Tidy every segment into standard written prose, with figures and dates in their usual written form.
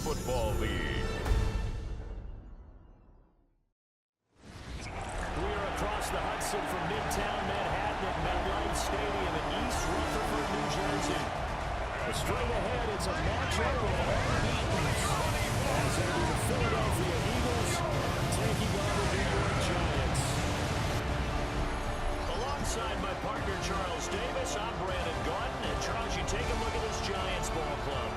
Football League. We are across the Hudson from Midtown Manhattan at MetLife Stadium in East Rutherford, New Jersey. Straight ahead, it's a matchup of unbeatens. As it'll be the Philadelphia Eagles taking on the New York Giants. Alongside my partner, Charles Davis, I'm Brandon Gaudin. And Charles, you take a look at this Giants ball club.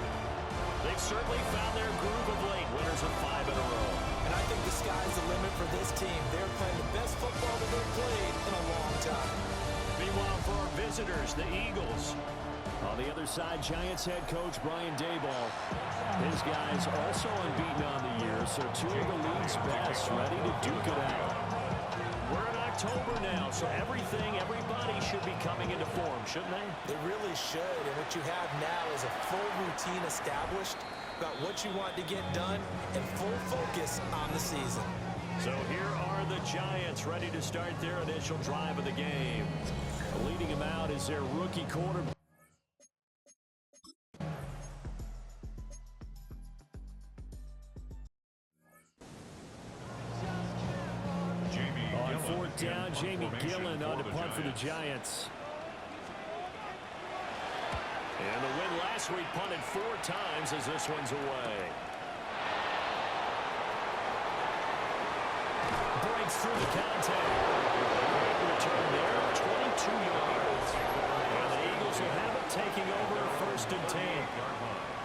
They've certainly found their groove of late, winners of 5 in a row. And I think the sky's the limit for this team. They're playing the best football that they've played in a long time. Meanwhile, for our visitors, the Eagles. On the other side, Giants head coach Brian Daboll. His guys also unbeaten on the year, so 2 of the league's best ready to duke it out. We're in October now, so everybody should be coming into form, shouldn't they? They really should, and what you have now is a full routine established about what you want to get done and full focus on the season. So here are the Giants ready to start their initial drive of the game. Leading them out is their rookie quarterback. On 4th down, Jamie Gillen on to punt for the Giants. And the win last week, punted 4 times as this one's away. Breaks through the contact. Great return there of 22 yards. And the Eagles will have it taking over 1st and 10.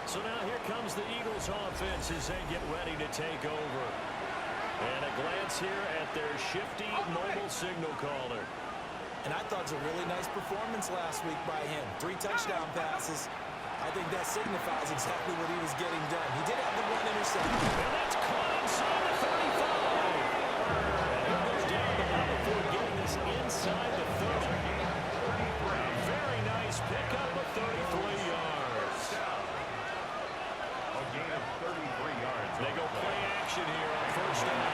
So now here comes the Eagles offense as they get ready to take over. And a glance here at their shifty mobile signal caller. And I thought it was a really nice performance last week by him. 3 touchdown passes. I think that signifies exactly what he was getting done. He did have the 1 interception. And that's caught inside the 35. And he goes down the line before getting this inside the 30. A very nice pickup of 33 yards. A gain of 33 yards. They go play action here on 1st down.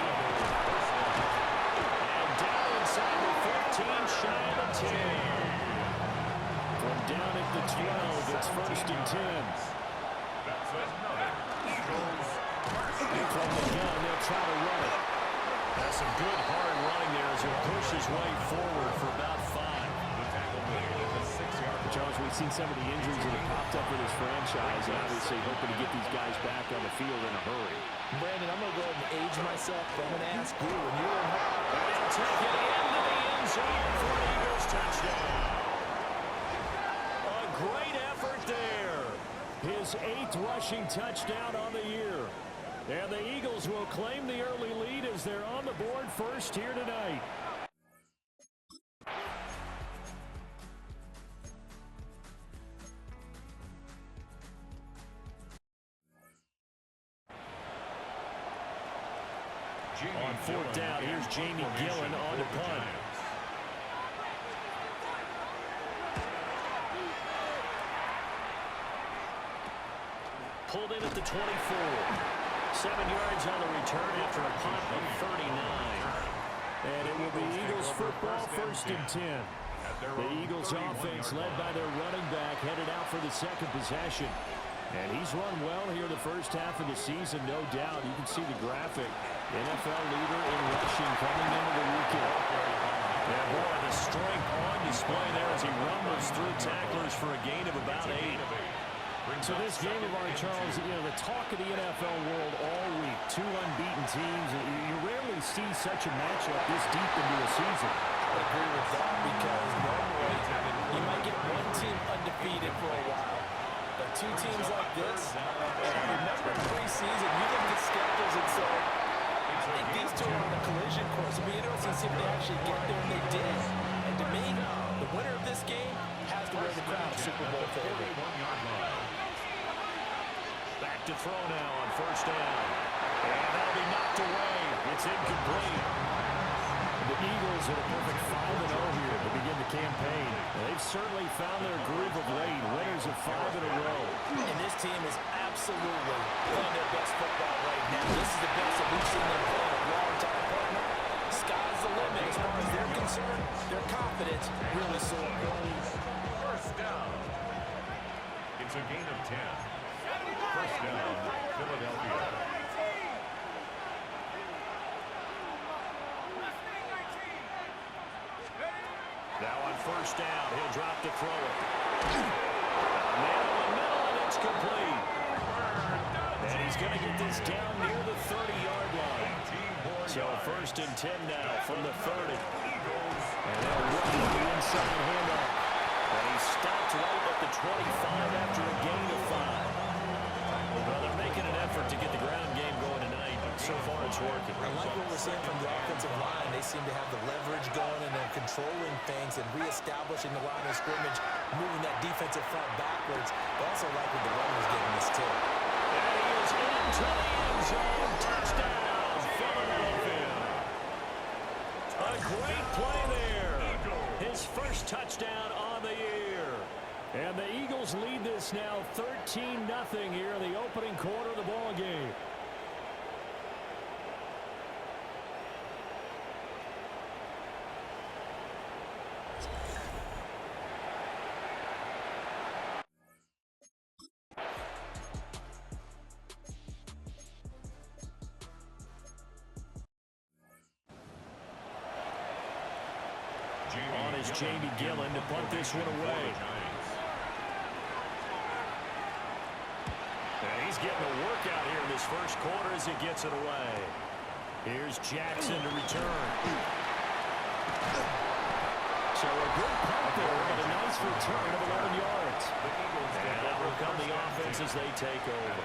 And down inside the 15, shy of the 10. From down at the 12, it's 1st and 10. That's another Eagles. From the gun, they'll try to run it. That's some good hard running there as he'll push his way forward for about 5. The tackle made at the 6-yard line. Charles, we've seen some of the injuries that have popped up for this franchise, and obviously hoping to get these guys back on the field in a hurry. Brandon, I'm going to go ahead and age myself. I'm going to ask you, when you were in And take it into the end zone for an Eagles touchdown. A great effort there. His 8th rushing touchdown on the year. And the Eagles will claim the early lead as they're on the board first here tonight. On 4th down, here's Jamie Gillen on to punt. Pulled in at the 24. 7 yards on the return after a punt of 39. And it will be Eagles football 1st and 10. The Eagles offense led by their running back headed out for the 2nd possession. And he's run well here the first half of the season, no doubt. You can see the graphic. NFL leader in rushing coming into the weekend. And boy, the strength on display there as he rumbles through tacklers for a gain of about 8. So this game of ours, Charles, you know, the talk of the NFL world all week. 2 unbeaten teams. You rarely see such a matchup this deep into a season. I agree with that because normally you might get one team undefeated for a while. But 2 teams like this, and I remember in preseason, you look at schedules and say, I think these 2 are on the collision course. It'll be interesting to see if they actually get there, and they did. And to me, the winner of this game has to wear the crown of Super Bowl favorite. Back to throw now on 1st down. And that'll be knocked away. It's incomplete. The Eagles at a perfect 5-0 here to begin the campaign. They've certainly found their groove of late. Winners of 5 in a row. And this team is absolutely playing their best football right now. This is the best that we've seen them play in a long time, partner. Sky's the limit as far as they're concerned. Their confidence really soaring. 1st down. It's a gain of 10. 1st down, Philadelphia. first down. He'll drop to throw it. Man in the middle, and it's complete. And he's going to get this down near the 30-yard line. So first and 10 now from the 30. And they'll run with the inside handoff. And he stopped right at the 25 after a gain of 5. Well, they're making an effort to get the ground game going tonight. So far, it's working. I like what we're seeing from the offensive line. They seem to have the leverage going, and they're controlling things and reestablishing the line of scrimmage, moving that defensive front backwards. They also like what the runner's getting this too. And he is into the end zone. Touchdown, Philadelphia. A great play there. His first touchdown on the year. And the Eagles lead this now 13-0 here in the opening quarter of the ball game. On is Jamie Gillen to punt this one away. And he's getting a workout here in this first quarter as he gets it away. Here's Jackson to return. So a good punt there, but a nice return of 11 yards. And that will come the offense as they take over.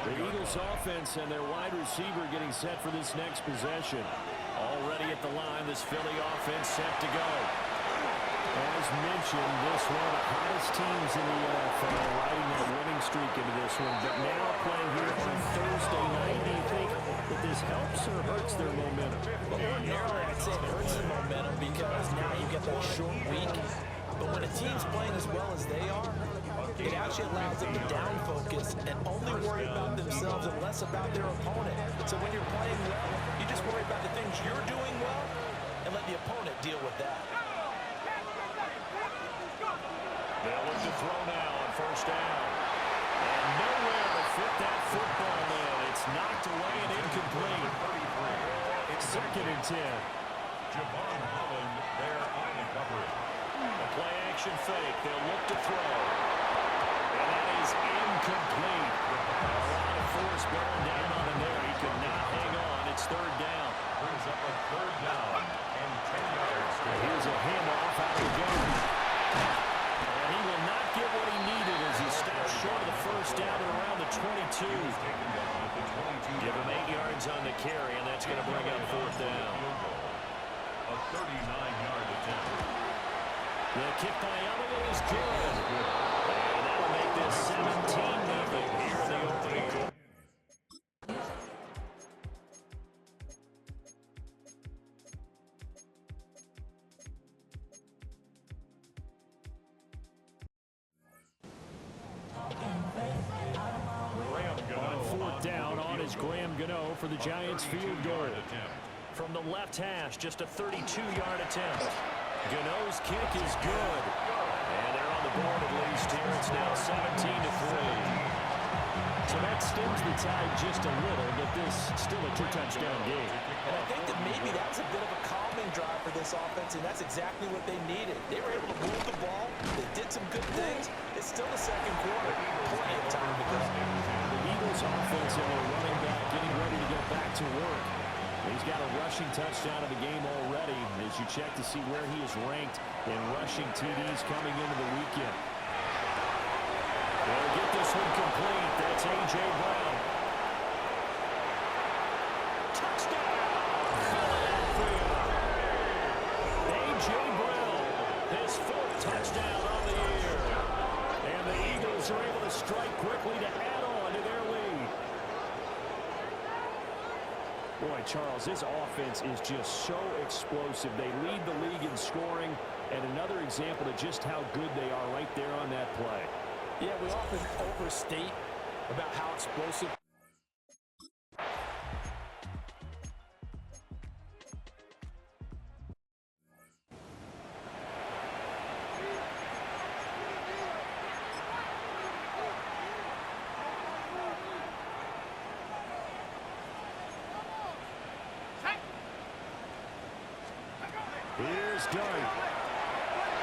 The Eagles offense and their wide receiver getting set for this next possession. Already at the line, this Philly offense set to go. As mentioned, this one of the hottest teams in the NFL, riding that winning streak into this one. But now playing here on Thursday night, do you think that this helps or hurts their momentum? Well, ordinarily, I'd say it hurts the momentum because now you get that short week. But when a team's playing as well as they are, it actually allows them to down focus and only worry about themselves and less about their opponent. So when you're playing well, you just worry about the things you're doing well and let the opponent deal with that. They'll look to throw now on first down. And nowhere to fit that football in. It's knocked away and incomplete. Second and 10. Javon Holland there on the coverage. A play action fake. They'll look to throw. And that is incomplete. A lot of force bearing down on him there. He could not hang on. It's third down. Brings up a third down and 10 yards. And here's a handoff out of the game. And he will not get what he needed as he stops short of the first down at around the 22. Give him 8 yards on the carry, and that's going to bring up fourth down. A 39-yard attempt. The kick by Elliott is good. And that'll make this 17-0 here in the opening quarter. On fourth down, on is Graham Gano for the Giants field goal. From the left hash, just a 32-yard attempt. Gano's kick is good. And they're on the board at least here. It's now 17-3. So that stems the tide just a little, but this still a two-touchdown game. And I think that maybe that's a bit of a calming drive for this offense, and that's exactly what they needed. They were able to move the ball. They did some good things. It's still the second quarter. Plenty of time to go. The Eagles offense and their running back getting ready to get back to work. He's got a rushing touchdown of the game already as you check to see where he is ranked in rushing TDs coming into the weekend. They'll get this one complete. That's A.J. Brown. Touchdown! Philadelphia! A.J. Brown, his fourth touchdown on the year. And the Eagles are able to strike quickly to add on to their lead. Boy, Charles, this offense is just so explosive. They lead the league in scoring, and another example of just how good they are right there on that play. Yeah, we often overstate about how explosive. Here's Dart.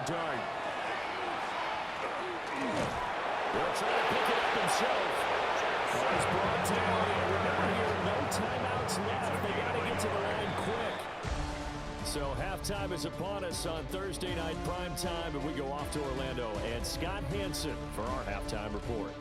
long dart. He'll try to pick it up himself. He's brought down. Remember here, no timeouts left. They got to get to the line quick. So halftime is upon us on Thursday night prime time, and we go off to Orlando. And Scott Hanson for our halftime report.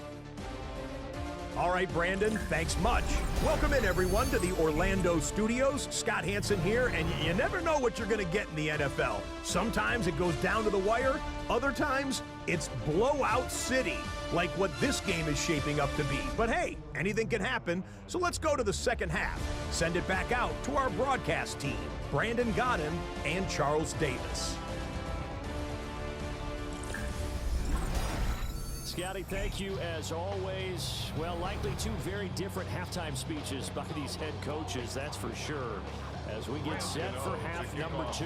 All right, Brandon, thanks much. Welcome in, everyone, to the Orlando studios. Scott Hanson here, and you never know what you're going to get in the NFL. Sometimes it goes down to the wire. Other times, it's blowout city, like what this game is shaping up to be. But hey, anything can happen, so let's go to the second half. Send it back out to our broadcast team, Brandon Godden and Charles Davis. Scotty, thank you as always. Well, likely two very different halftime speeches by these head coaches, that's for sure, as we get set for half number 2.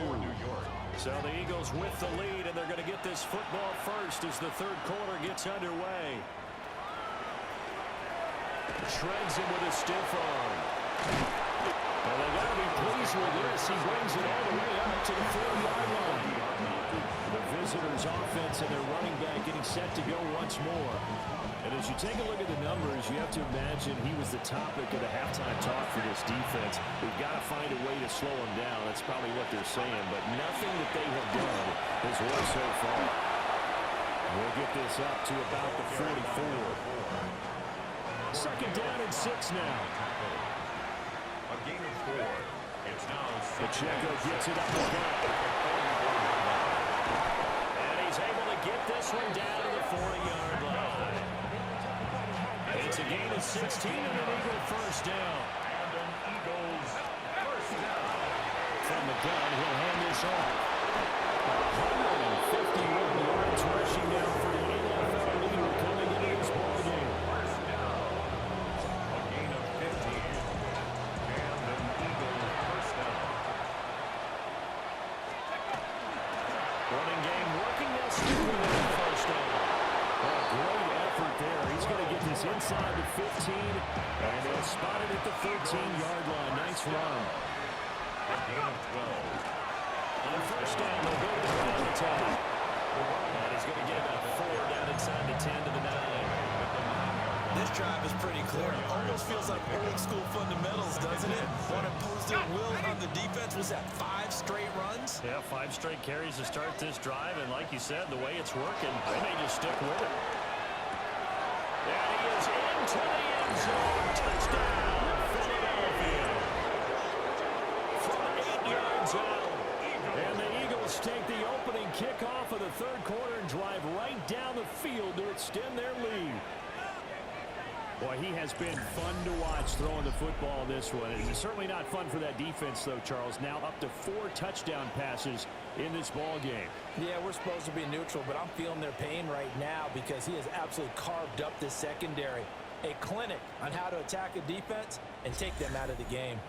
So the Eagles with the lead, and they're going to get this football first as the third quarter gets underway. Shreds him with a stiff arm. Well, they got to be pleased with this. He brings it all the way up to the 4-yard line. The visitors' offense and their running back getting set to go once more. And as you take a look at the numbers, you have to imagine he was the topic of the halftime talk for this defense. We've got to find a way to slow him down. That's probably what they're saying. But nothing that they have done has worked so far. We'll get this up to about the 44. Second down and 6 now. A game of 4. It's now Pacheco gets it up the gut. And he's able to get this one down to the 40-yard line. It's a gain of 16 and an Eagle first down. From the gun, he'll hand this off. 151 yards rushing now for the NFL leader coming into this ballgame. a gain of 15. And an Eagle first down. Running game working. They'll stick with it on first down. Great effort there. He's going to get this inside the 15, and he'll spot it at the 13-yard line. Nice run. A gain of 12. On first down, they'll go to the ground attack. And he's going to get about 4 down inside the 10 to the 9. This drive is pretty clear. Almost feels like old school fundamentals, doesn't it? Want to impose their will on the defense. Was that 5 straight runs? Yeah, 5 straight carries to start this drive, and like you said, the way it's working, they may just stick with it. And he is into the end zone. Touchdown, Philadelphia. From 8 yards out. And the Eagles take the opening kickoff of the third quarter and drive right down the field to extend their lead. Boy, he has been fun to watch throwing the football this one. It's certainly not fun for that defense, though, Charles. Now up to 4 touchdown passes in this ball game. Yeah, we're supposed to be neutral, but I'm feeling their pain right now because he has absolutely carved up this secondary. A clinic on how to attack a defense and take them out of the game.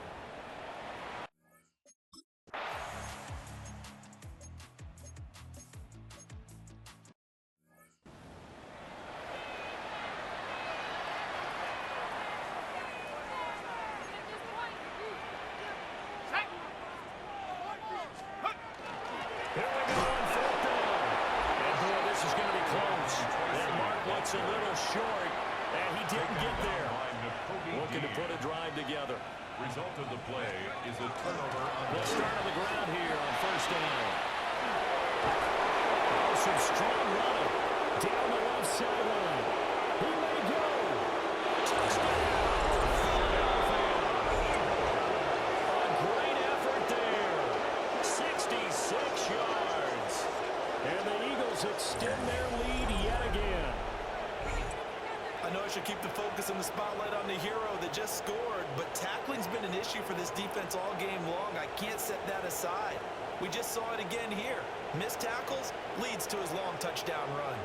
A little short, and he didn't get there. Looking to put a drive together. Result of the play is a turnover on They'll start on the ground here on first down. Oh, some strong running down the left sideline. He may go. Touchdown, Philadelphia. A great effort there. 66 yards. And the Eagles extend their lead yet again. I know I should keep the focus and the spotlight on the hero that just scored, but tackling's been an issue for this defense all game long. I can't set that aside. We just saw it again here. Missed tackles leads to his long touchdown run.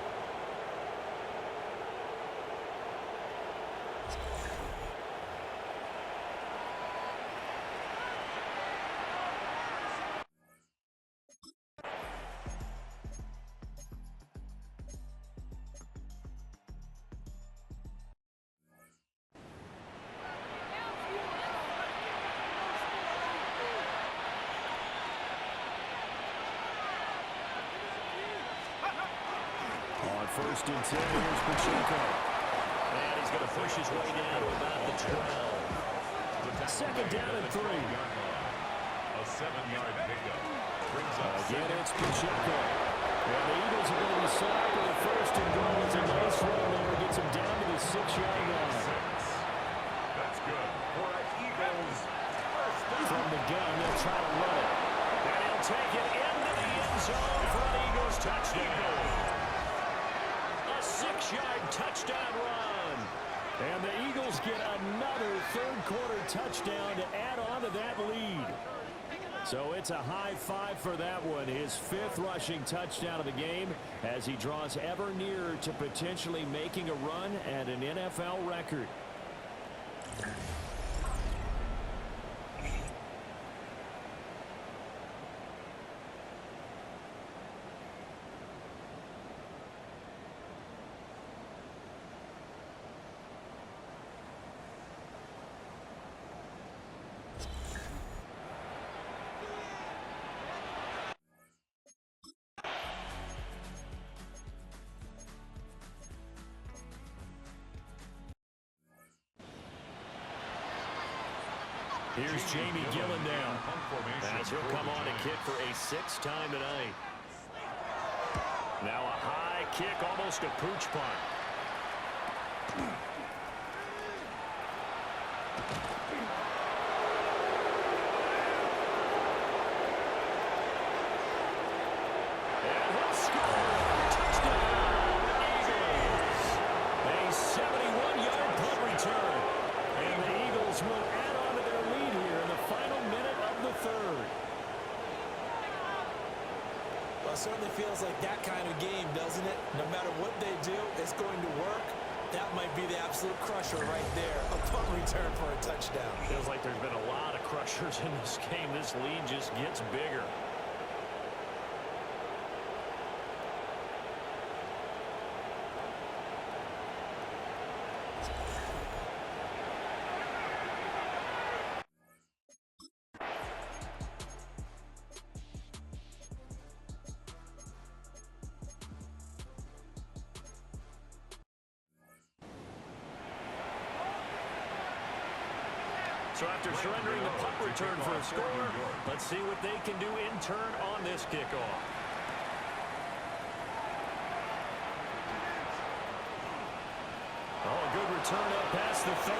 first and 10. Here's Pacheco. And he's going to push his way down to about the 12. Second down and 3. A 7-yard pickup. Again, it's Pacheco. And the Eagles are going to be sacked with a first and goal. It's a nice run there. Gets him down to the 6-yard line. That's good. For the Eagles. From the gun, they'll try to run it. And he'll take it into the end zone for an Eagles touchdown. A 6-yard touchdown run. And the Eagles get another third-quarter touchdown to add on to that lead. So it's a high five for that one. His 5th rushing touchdown of the game as he draws ever nearer to potentially making a run at an NFL record. Here's Jamie Gillen now, as he'll come on and kick for a 6th time tonight. Now a high kick, almost a pooch punt. And he'll score. Touchdown, Eagles. A 71-yard punt return. And the Eagles will add on to their lead here in the final minute of the 3rd. Well, it certainly feels like that kind of game, doesn't it? No matter what they do, it's going to work. That might be the absolute crusher right there. A punt return for a touchdown. Feels like there's been a lot of crushers in this game. This lead just gets bigger. So after surrendering the punt return for a score, let's see what they can do in turn on this kickoff. Oh, a good return up past the 30.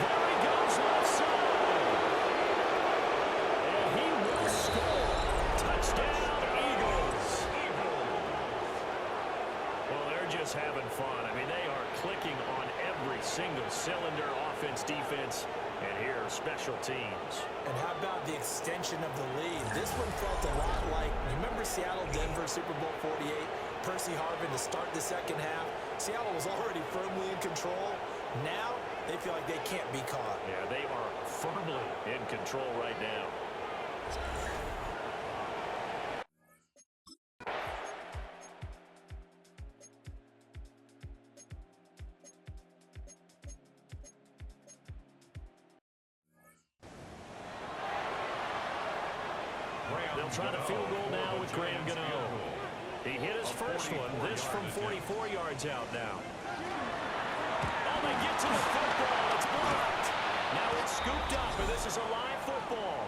There he goes left side. And he will score. Touchdown, Eagles. Well, they're just having fun. I mean, they are clicking on every single cylinder, offense, defense, and here are special teams. And how about the extension of the lead? This one felt a lot like, you remember Seattle-Denver Super Bowl 48? Percy Harvin to start the second half. Seattle was already firmly in control. Now they feel like they can't be caught. Yeah, they are firmly in control right now. They'll try to field goal now with Graham Gano. He hit his first one, this from 44 yards out now. Oh, they get to the football. It's blocked. Now it's scooped up, and this is a live football.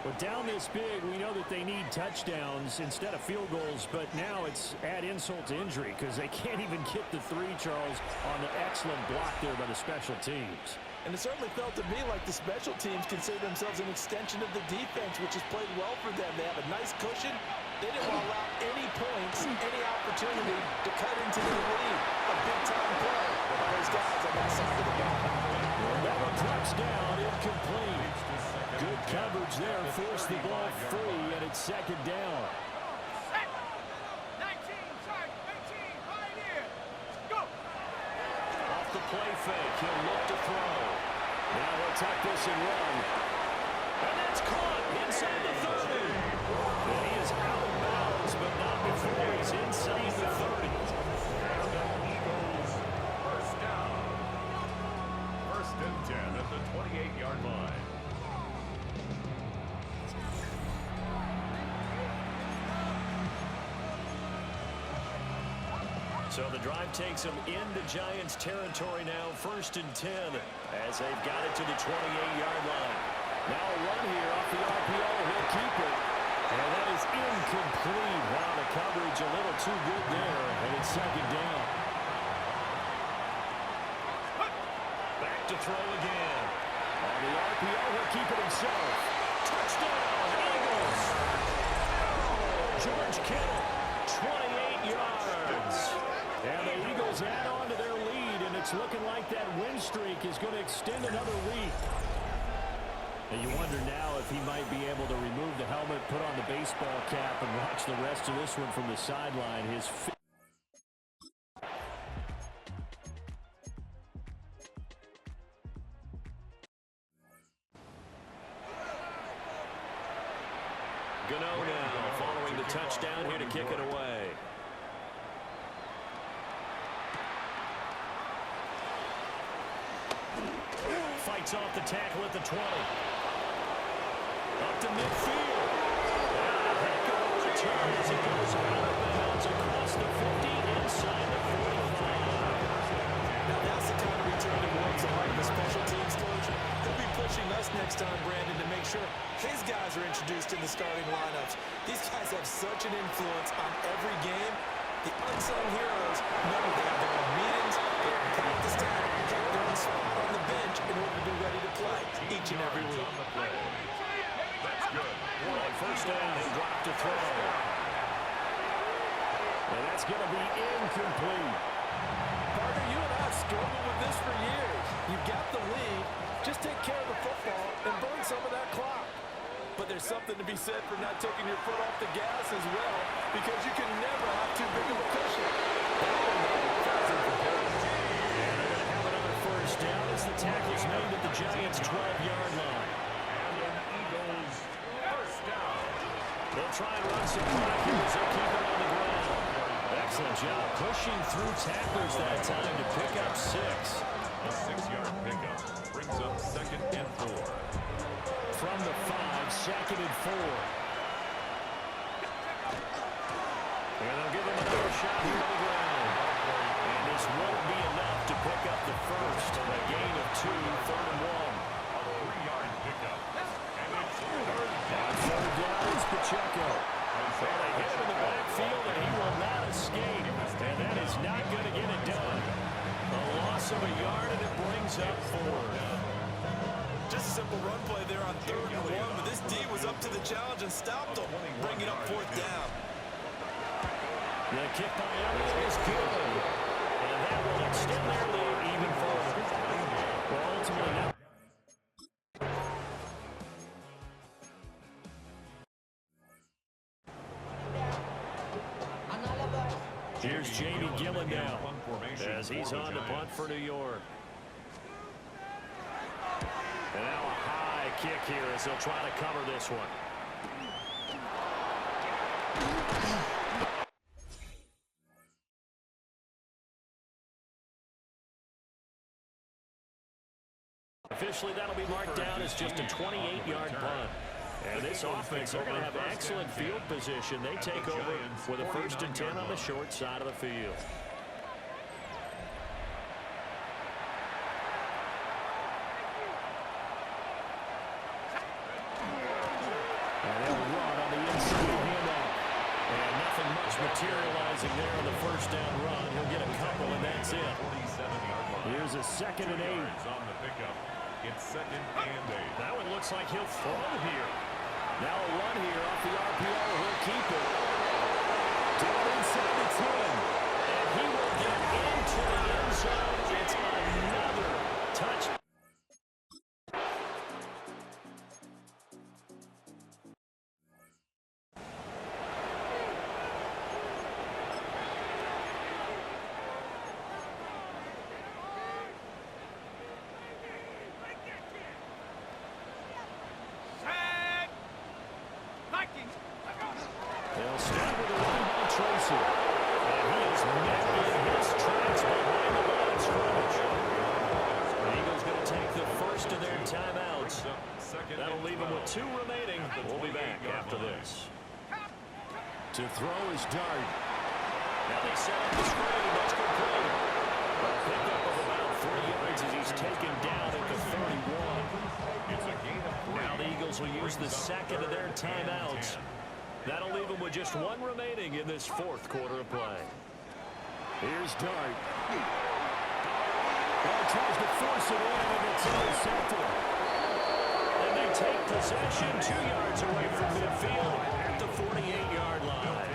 But down this big, we know that they need touchdowns instead of field goals, but now it's add insult to injury because they can't even get the 3, Charles, on the excellent block there by the special teams. And it certainly felt to me like the special teams consider themselves an extension of the defense, which has played well for them. They have a nice cushion. They didn't allow any points, any opportunity to cut into the lead. A big-time play by those guys on that side of the ball. That one drops down, incomplete. Good coverage there, forced the ball free, and it's second down. 19, sorry, 19, right here. Go. Off the play fake, he'll look to throw. Now he'll tuck this and run. And that's caught inside the 30. And he is out of bounds, but not before he's inside the 30. Eagles, first down. First and 10 at the 28-yard line. So the drive takes them into Giants territory now, 1st and 10, as they've got it to the 28-yard line. Now a run here off the RPO. He'll keep it. And that is incomplete. Wow, the coverage a little too good there, and it's 2nd down. Back to throw again. On the RPO, he'll keep it himself. Touchdown, Eagles! George Kittle, 28 yards. And the Eagles add on to their lead, and it's looking like that win streak is going to extend another week. And you wonder now if he might be able to remove the helmet, put on the baseball cap, and watch the rest of this one from the sideline. Gano now following the touchdown here to kick it away. Fights off the tackle at the 20. Up to midfield. And a heck of a return as it goes out of bounds across the 50 inside the 45. Now that's the kind of return that works hard in the special teams coach. He'll be pushing us next time, Brandon, to make sure his guys are introduced in the starting lineups. These guys have such an influence on every game. The unsung heroes, remember, they have their own meetings, their own practice time, their own spot on the bench in order to be ready to play each and every week. That's good. On 1st down, they drop to throw. And that's going to be incomplete. Parker, you and I have struggled with this for years. You've got the lead. Just take care of the football and burn some of that clock. But there's something to be said for not taking your foot off the gas as well, because you can never have too big of a cushion. And they're going to have another 1st down as the tackle's made at the Giants' 12-yard line. Eagles, 1st down. They'll try and run some clock here as they'll keep it on the ground. Excellent job pushing through tacklers that time to pick up 6. A 6-yard pickup brings up 2nd and 4. From the 5, 2nd and 4. And they'll give him another shot here on the ground. And this won't be enough to pick up the 1st. A gain of 2, 3rd and 1. A 3-yard pickup. And it's 3rd down. On 3rd down is Pacheco. Well, they hit him in the backfield, and he will not escape. And that is not going to get it done. A loss of a yard, and it brings up 4th. Just a simple run play there on 3rd and 1, but this D was up to the challenge and stopped them, bringing up 4th down. The kick by Elliott is good. And that will extend their lead even further. Well, ultimately now. Here's Jamie Gillen now as he's on to punt for New York. And now a high kick here as they'll try to cover this one. Officially, that'll be marked down as just a 28-yard punt. And this offense, they're going to have excellent field position. They take over with a 1st and 10 on the short side of the field. And they'll run on the inside handoff. And nothing much materializing there on the 1st down run. He'll get a couple, and that's it. Here's a 2nd and 8. On the pickup. It's 2nd and 8. That one looks like he'll throw here. Now a run here off the RPO. He'll keep it. Down inside the 10. And he will get into the end zone. It's another touchdown. They'll start with a run by Tracy. And he is met in his tracks behind the line of scrimmage. The Eagles going to take the 1st of their timeouts. That'll leave them with 2 remaining. We'll be back after this. To throw is Dart. Now they set up the screen. That's complete. A pickup of about 3 yards as he's taken down at the 31. It's a gain of 3. Now the Eagles will use the second of their timeouts. That'll leave them with just 1 remaining in this fourth quarter of play. Here's Dart. Well, tries to force it in, and it's intercepted. And they take possession 2 yards away from midfield at the 48-yard line.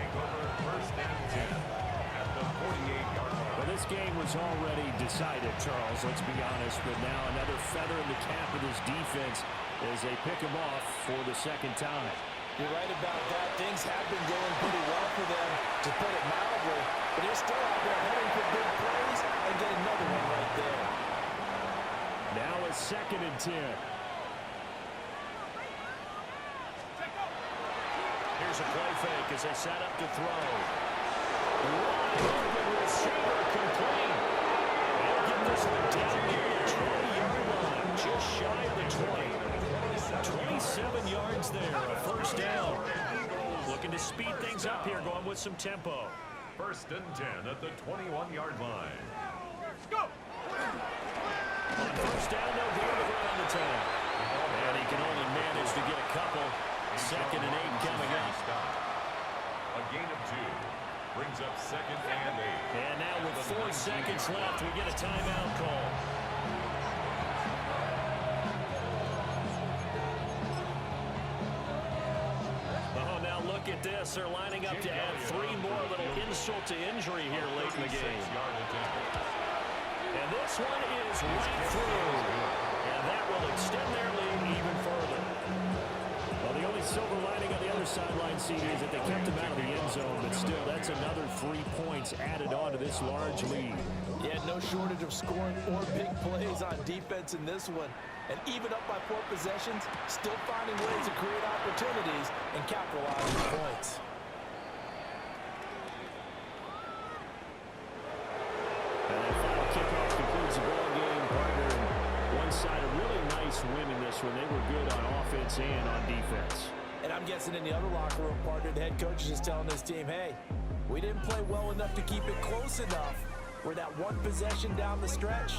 First and 10 at the 48-yard line. Well, this game was already decided, Charles, let's be honest. But now another feather in the cap of this defense as they pick him off for the second time. You're right about that. Things have been going pretty well for them, to put it mildly. But they're still out there heading for big plays and get another one right there. Now a 2nd and 10. Here's a play fake as they set up to throw. Wide open receiver complete. They'll get this one down near the 20-yard line, just shy of the 20. 27 yards there, a first down. Looking to speed things up here, going with some tempo. First and 10 at the 21-yard line. Go! On first down, no gain of ground to take. And he can only manage to get a couple. 2nd and 8 coming up. A gain of 2 brings up 2nd and 8. And now with 4 seconds left, we get a timeout call. Oh, now look at this. They're lining up to add 3 more, little insult to injury here late in the game. And this one is right through. And that will extend their lead even further. Well, the only silver lining on the other sideline, CD, is that they kept him out of the end zone. But still, that's another 3 points added on to this large lead. Yeah, no shortage of scoring or big plays on defense in this one. And even up by 4 possessions, still finding ways to create opportunities and capitalize on points. And that final kickoff concludes the ball game, partner. And one side a really nice win in this one. They were good on offense and on defense. And I'm guessing in the other locker room, partner, the head coach is just telling this team, hey, we didn't play well enough to keep it close enough where that 1 possession down the stretch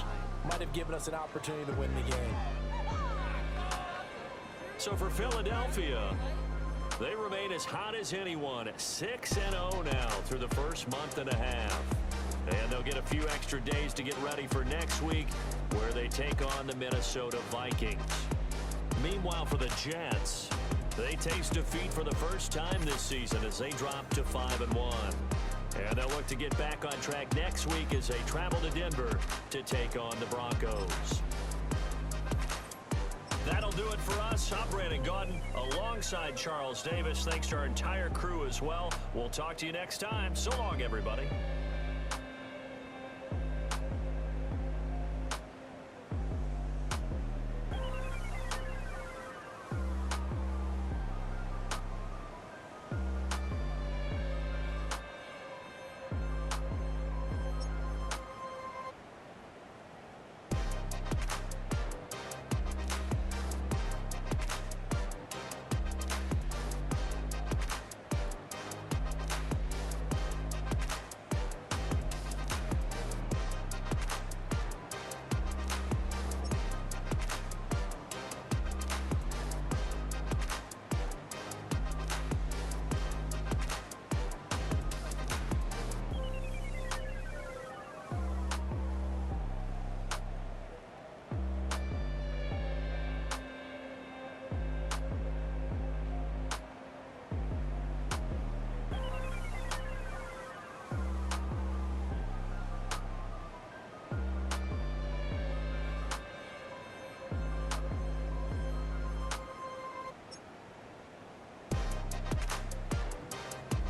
might have given us an opportunity to win the game. So for Philadelphia, they remain as hot as anyone at 6-0 now through the first month and a half. And they'll get a few extra days to get ready for next week, where they take on the Minnesota Vikings. Meanwhile, for the Jets, they taste defeat for the first time this season as they drop to 5-1. And they'll look to get back on track next week as they travel to Denver to take on the Broncos. That'll do it for us. I'm Brandon Gaudin alongside Charles Davis. Thanks to our entire crew as well. We'll talk to you next time. So long, everybody.